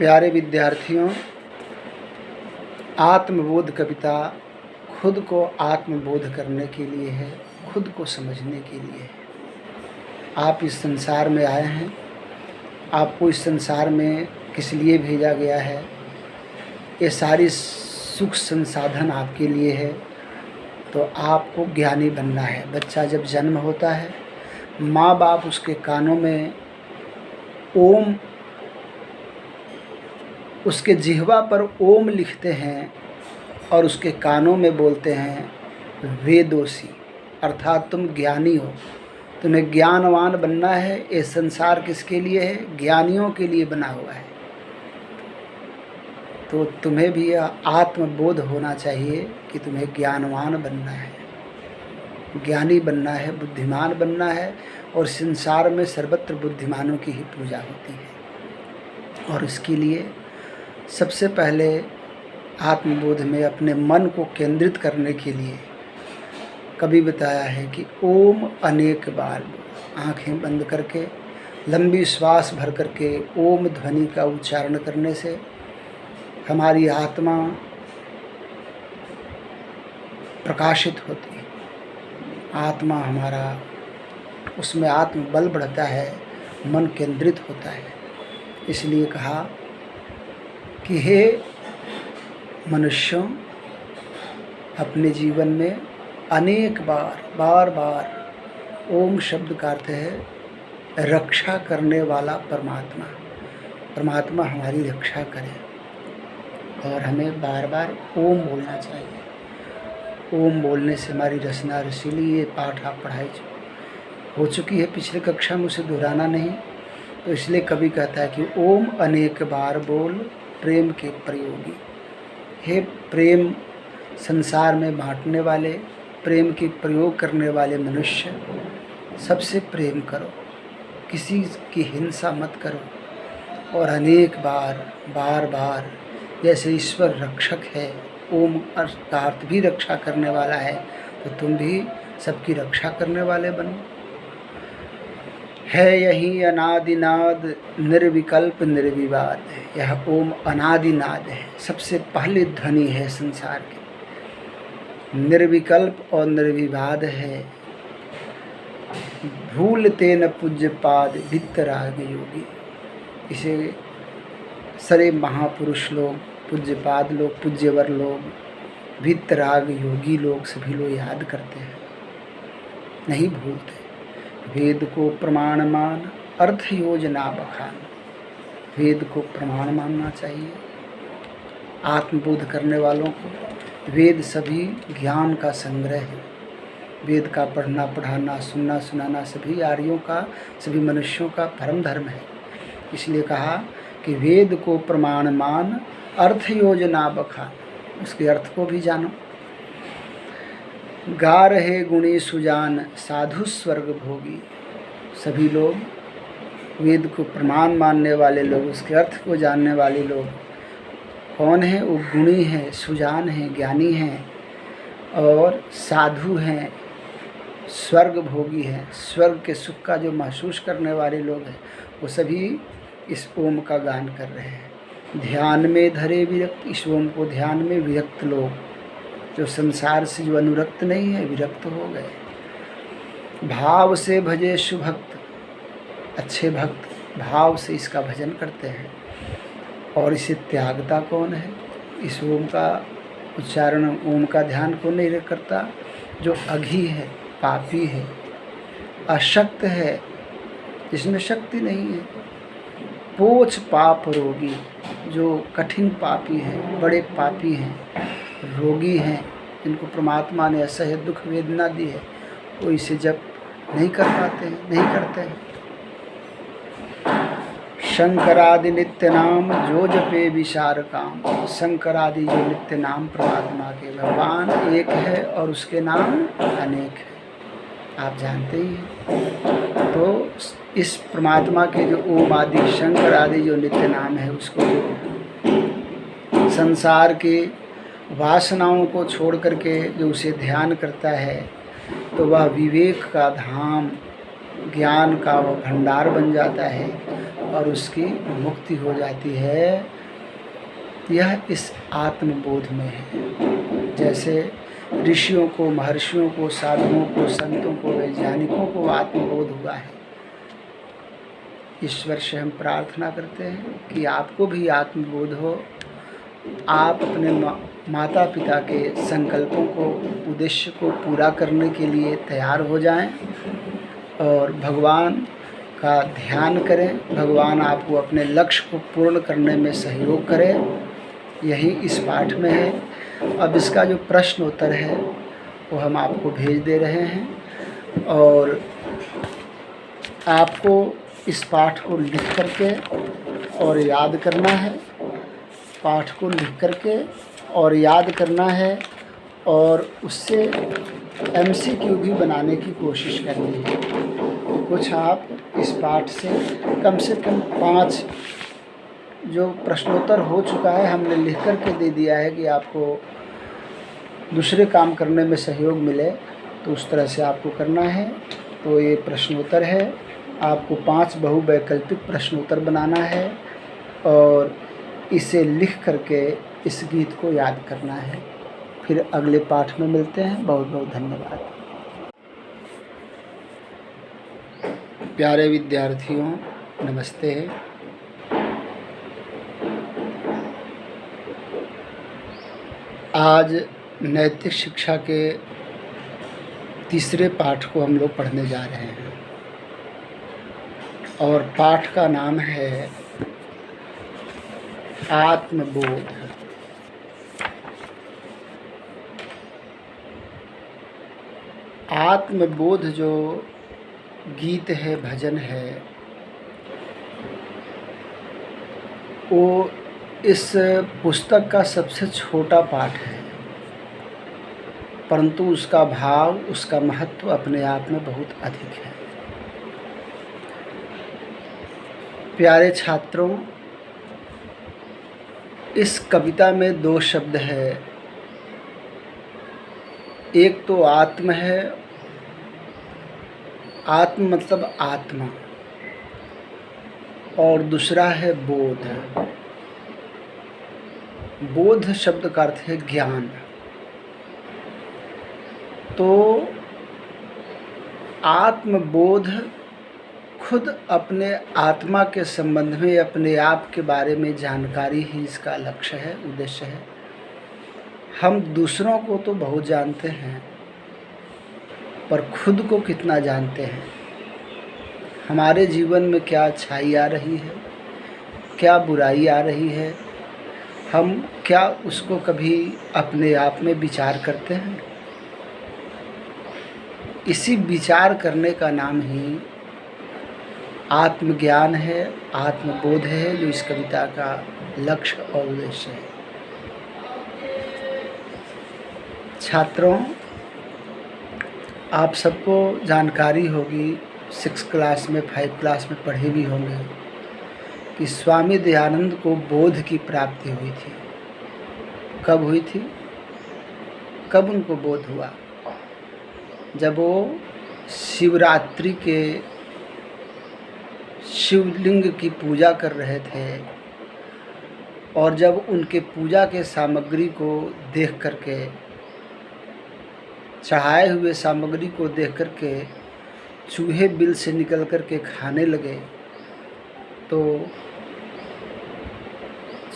प्यारे विद्यार्थियों, आत्मबोध कविता खुद को आत्मबोध करने के लिए है, खुद को समझने के लिए है। आप इस संसार में आए हैं, आपको इस संसार में किस लिए भेजा गया है, ये सारी सुख संसाधन आपके लिए है। तो आपको ज्ञानी बनना है। बच्चा जब जन्म होता है, माँ बाप उसके कानों में ओम, उसके जिह्वा पर ओम लिखते हैं और उसके कानों में बोलते हैं वेदोसी, अर्थात तुम ज्ञानी हो, तुम्हें ज्ञानवान बनना है। ये संसार किसके लिए है? ज्ञानियों के लिए बना हुआ है। तो तुम्हें भी आत्मबोध होना चाहिए कि तुम्हें ज्ञानवान बनना है, ज्ञानी बनना है, बुद्धिमान बनना है। और संसार में सर्वत्र बुद्धिमानों की ही पूजा होती है। और इसके लिए सबसे पहले आत्मबोध में अपने मन को केंद्रित करने के लिए कभी बताया है कि ओम अनेक बार, आँखें बंद करके लंबी श्वास भर करके ओम ध्वनि का उच्चारण करने से हमारी आत्मा प्रकाशित होती है। आत्मा हमारा, उसमें आत्मबल बढ़ता है, मन केंद्रित होता है। इसलिए कहा कि हे मनुष्यों, अपने जीवन में अनेक बार बार ओम शब्द का अर्थ है रक्षा करने वाला परमात्मा। परमात्मा हमारी रक्षा करे और हमें बार बार ओम बोलना चाहिए। ओम बोलने से हमारी रचना रसीली, ये पाठ आप पढ़ाई हो चुकी है पिछले कक्षा में, उसे दोहराना नहीं। तो इसलिए कवि कहता है कि ओम अनेक बार बोल प्रेम के प्रयोगी। हे प्रेम संसार में बांटने वाले, प्रेम के प्रयोग करने वाले मनुष्य, सबसे प्रेम करो, किसी की हिंसा मत करो। और अनेक बार बार, जैसे ईश्वर रक्षक है, ओम का अर्थ भी रक्षा करने वाला है, तो तुम भी सबकी रक्षा करने वाले बनो। है यही अनादिनाद निर्विकल्प निर्विवाद है। यह ओम अनादिनाद है, सबसे पहली ध्वनि है संसार की, निर्विकल्प और निर्विवाद है। भूलते न पूज्य पाद वित्तराग योगी। इसे सारे महापुरुष लोग, पूज्यपाद लोग, पूज्यवर लोग, वित्तराग योगी लोग, सभी लोग याद करते हैं, नहीं भूलते। वेद को प्रमाण मान, अर्थ योजना बखान। वेद को प्रमाण मानना चाहिए। आत्मबोध करने वालों को वेद सभी ज्ञान का संग्रह है। वेद का पढ़ना, पढ़ाना, सुनना, सुनाना सभी आर्यों का, सभी मनुष्यों का परम धर्म है। इसलिए कहा कि वेद को प्रमाण मान, अर्थ योजना बखान। उसके अर्थ को भी जानो। गा रहे गुणी सुजान, साधु स्वर्ग भोगी। सभी लोग वेद को प्रमाण मानने वाले लोग, उसके अर्थ को जानने वाले लोग कौन हैं? वो गुणी हैं, सुजान हैं, ज्ञानी हैं और साधु हैं, स्वर्ग भोगी हैं। स्वर्ग के सुख का जो महसूस करने वाले लोग हैं, वो सभी इस ओम का गान कर रहे हैं। ध्यान में धरे विरक्त, इस ओम को ध्यान में विरक्त लोग, जो संसार से जो अनुरक्त नहीं है, विरक्त हो गए। भाव से भजे सुभक्त, अच्छे भक्त भाव से इसका भजन करते हैं। और इसे त्यागता कौन है? इस ओम का उच्चारण, ओम का ध्यान कौन नहीं करता? जो अघी है, पापी है, अशक्त है, जिसमें शक्ति नहीं है, पोच पाप रोगी, जो कठिन पापी हैं, बड़े पापी हैं, रोगी हैं, जिनको परमात्मा ने असह्य दुख वेदना दी है, वो इसे जप नहीं कर पाते हैं, नहीं करते हैं। शंकरादि नित्य नाम, जो जपे विशार काम। शंकरादि जो नित्य नाम परमात्मा के, भगवान एक है और उसके नाम अनेक है, आप जानते ही हैं। तो इस परमात्मा के जो ओम आदि, शंकर आदि जो नित्य नाम है, उसको जो संसार के वासनाओं को छोड़ करके जो उसे ध्यान करता है, तो वह विवेक का धाम, ज्ञान का वह भंडार बन जाता है। और उसकी मुक्ति हो जाती है। यह इस आत्मबोध में है। जैसे ऋषियों को, महर्षियों को, साधुओं को, संतों को, वैज्ञानिकों को आत्मबोध हुआ है। ईश्वर से हम प्रार्थना करते हैं कि आपको भी आत्मबोध हो, आप अपने माता पिता के संकल्पों को, उद्देश्य को पूरा करने के लिए तैयार हो जाएं और भगवान का ध्यान करें। भगवान आपको अपने लक्ष्य को पूर्ण करने में सहयोग करें। यही इस पाठ में है। अब इसका जो प्रश्न उत्तर है वो हम आपको भेज दे रहे हैं और आपको इस पाठ को लिख करके और याद करना है। पाठ को लिख करके और याद करना है और उससे MCQ भी बनाने की कोशिश करनी है। कुछ आप इस पाठ से कम 5 जो प्रश्नोत्तर हो चुका है हमने लिख कर के दे दिया है कि आपको दूसरे काम करने में सहयोग मिले, तो उस तरह से आपको करना है। तो ये प्रश्नोत्तर है, आपको 5 बहुवैकल्पिक प्रश्नोत्तर बनाना है और इसे लिख करके इस गीत को याद करना है। फिर अगले पाठ में मिलते हैं। बहुत बहुत धन्यवाद। प्यारे विद्यार्थियों, नमस्ते। आज नैतिक शिक्षा के तीसरे पाठ को हम लोग पढ़ने जा रहे हैं और पाठ का नाम है आत्मबोध। आत्मबोध जो गीत है, भजन है, वो इस पुस्तक का सबसे छोटा पाठ है, परंतु उसका भाव, उसका महत्व अपने आप में बहुत अधिक है। प्यारे छात्रों, इस कविता में 2 शब्द है। एक तो आत्म है, आत्म मतलब आत्मा, और दूसरा है बोध। बोध शब्द का अर्थ है ज्ञान। तो आत्मबोध खुद अपने आत्मा के संबंध में, अपने आप के बारे में जानकारी ही इसका लक्ष्य है, उद्देश्य है। हम दूसरों को तो बहुत जानते हैं, पर खुद को कितना जानते हैं? हमारे जीवन में क्या अच्छाई आ रही है, क्या बुराई आ रही है, हम क्या उसको कभी अपने आप में विचार करते हैं? इसी विचार करने का नाम ही आत्मज्ञान है, आत्मबोध है, जो इस कविता का लक्ष्य और उद्देश्य है। छात्रों, आप सबको जानकारी होगी, 6 क्लास में, 5 क्लास में पढ़े भी होंगे कि स्वामी दयानंद को बोध की प्राप्ति हुई थी। कब हुई थी? कब उनको बोध हुआ? जब वो शिवरात्रि के शिवलिंग की पूजा कर रहे थे और जब उनके पूजा के सामग्री को देख करके, चढ़ाए हुए सामग्री को देख करके चूहे बिल से निकल करके खाने लगे, तो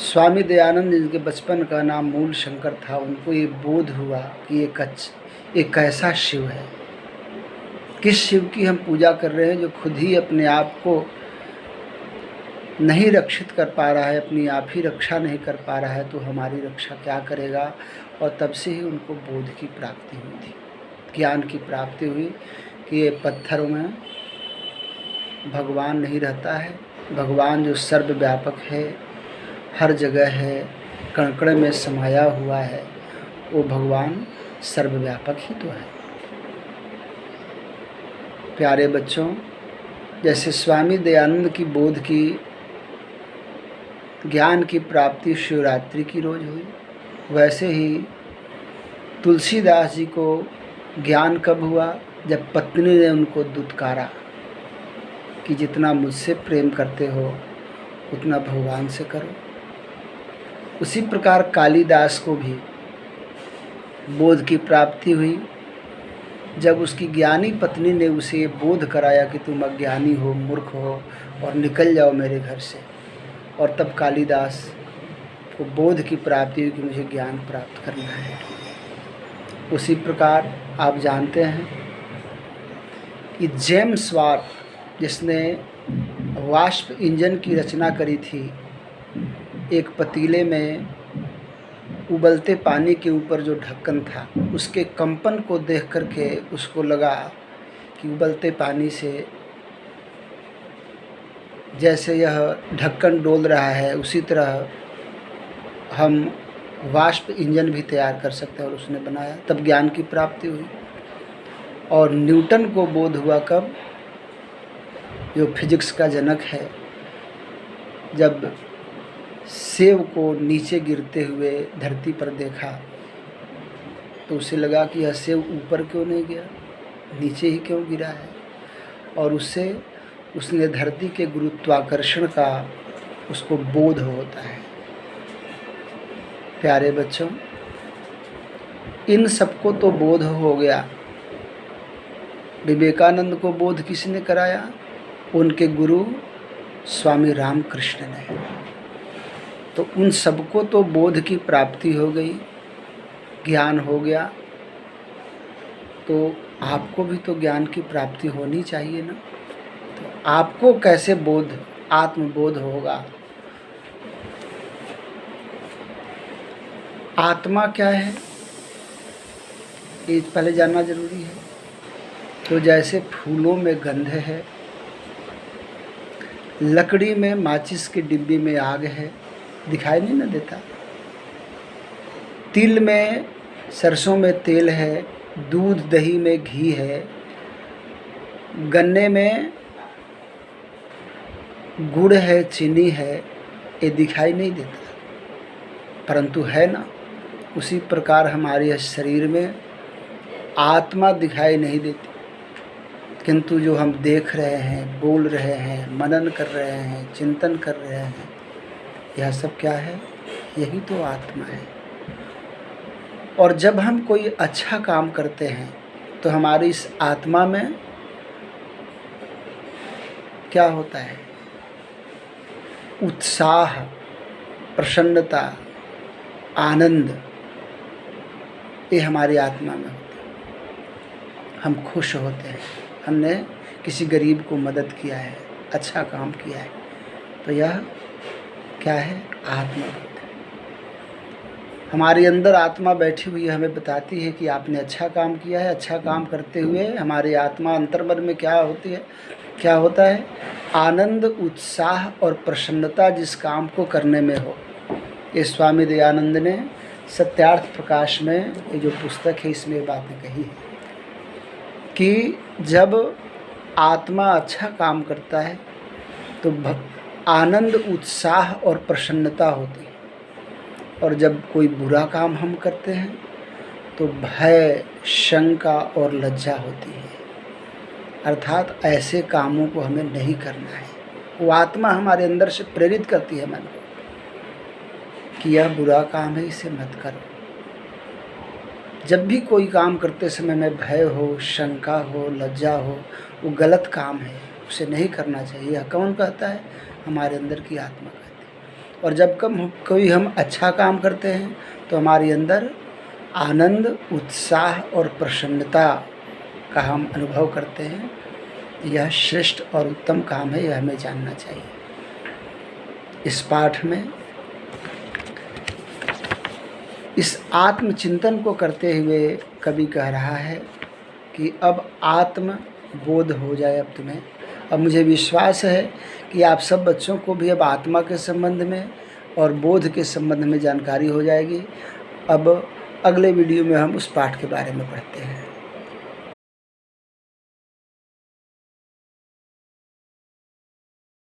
स्वामी दयानंद, जिनके बचपन का नाम मूल शंकर था, उनको ये बोध हुआ कि ये कैसा शिव है, किस शिव की हम पूजा कर रहे हैं जो खुद ही अपने आप को नहीं रक्षित कर पा रहा है, अपनी आप ही रक्षा नहीं कर पा रहा है, तो हमारी रक्षा क्या करेगा। और तब से ही उनको बोध की प्राप्ति हुई थी, ज्ञान की प्राप्ति हुई कि ये पत्थरों में भगवान नहीं रहता है। भगवान जो सर्वव्यापक है, हर जगह है, कण-कण में समाया हुआ है, वो भगवान सर्वव्यापक ही तो है। प्यारे बच्चों, जैसे स्वामी दयानंद की बोध की, ज्ञान की प्राप्ति शिवरात्रि की रोज हुई, वैसे ही तुलसीदास जी को ज्ञान कब हुआ? जब पत्नी ने उनको दुत्कारा कि जितना मुझसे प्रेम करते हो उतना भगवान से करो। उसी प्रकार कालिदास को भी बोध की प्राप्ति हुई जब उसकी ज्ञानी पत्नी ने उसे ये बोध कराया कि तुम अज्ञानी हो, मूर्ख हो और निकल जाओ मेरे घर से। और तब कालिदास को बोध की प्राप्ति हुई कि मुझे ज्ञान प्राप्त करना है। उसी प्रकार आप जानते हैं कि जेम्स वाट, जिसने वाष्प इंजन की रचना करी थी, एक पतीले में उबलते पानी के ऊपर जो ढक्कन था उसके कंपन को देख करके उसको लगा कि उबलते पानी से जैसे यह ढक्कन डोल रहा है उसी तरह हम वाष्प इंजन भी तैयार कर सकते हैं, और उसने बनाया। तब ज्ञान की प्राप्ति हुई। और न्यूटन को बोध हुआ कब? जो फिजिक्स का जनक है, जब सेब को नीचे गिरते हुए धरती पर देखा तो उसे लगा कि यह सेब ऊपर क्यों नहीं गया, नीचे ही क्यों गिरा है। और उसने धरती के गुरुत्वाकर्षण का उसको बोध होता है। प्यारे बच्चों, इन सबको तो बोध हो गया। विवेकानंद को बोध किसने कराया? उनके गुरु स्वामी रामकृष्ण ने। तो उन सबको तो बोध की प्राप्ति हो गई, ज्ञान हो गया, तो आपको भी तो ज्ञान की प्राप्ति होनी चाहिए ना। तो आपको कैसे बोध, आत्मबोध होगा? आत्मा क्या है ये पहले जानना जरूरी है। तो जैसे फूलों में गंध है, लकड़ी में माचिस की डिब्बी में आग है, दिखाई नहीं ना देता। तिल में, सरसों में तेल है, दूध दही में घी है, गन्ने में गुड़ है, चीनी है, ये दिखाई नहीं देता, परंतु है ना। उसी प्रकार हमारे शरीर में आत्मा दिखाई नहीं देती, किंतु जो हम देख रहे हैं, बोल रहे हैं, मनन कर रहे हैं, चिंतन कर रहे हैं, यह सब क्या है? यही तो आत्मा है। और जब हम कोई अच्छा काम करते हैं तो हमारी इस आत्मा में क्या होता है? उत्साह, प्रसन्नता, आनंद, ये हमारी आत्मा में होता है। हम खुश होते हैं, हमने किसी गरीब को मदद किया है, अच्छा काम किया है, तो यह क्या है? आत्मबोध। हमारे अंदर आत्मा बैठी हुई हमें बताती है कि आपने अच्छा काम किया है। अच्छा काम करते हुए हमारी आत्मा अंतर्मन में क्या होती है, क्या होता है? आनंद, उत्साह और प्रसन्नता जिस काम को करने में हो। ये स्वामी दयानंद ने सत्यार्थ प्रकाश में, ये जो पुस्तक है, इसमें बातें कही है कि जब आत्मा अच्छा काम करता है तो आनंद, उत्साह और प्रसन्नता होती है, और जब कोई बुरा काम हम करते हैं तो भय, शंका और लज्जा होती है। अर्थात ऐसे कामों को हमें नहीं करना है। वो आत्मा हमारे अंदर से प्रेरित करती है मन को कि यह बुरा काम है, इसे मत करो। जब भी कोई काम करते समय में भय हो, शंका हो, लज्जा हो, वो गलत काम है, उसे नहीं करना चाहिए। यह कौन कहता है? हमारे अंदर की आत्मा कहती है। और जब कोई हम अच्छा काम करते हैं तो हमारे अंदर आनंद, उत्साह और प्रसन्नता का हम अनुभव करते हैं। यह श्रेष्ठ और उत्तम काम है, यह हमें जानना चाहिए। इस पाठ में इस आत्मचिंतन को करते हुए कवि कह रहा है कि अब आत्म बोध हो जाए अब तुम्हें। अब मुझे विश्वास है कि आप सब बच्चों को भी अब आत्मा के संबंध में और बोध के संबंध में जानकारी हो जाएगी। अब अगले वीडियो में हम उस पाठ के बारे में पढ़ते हैं।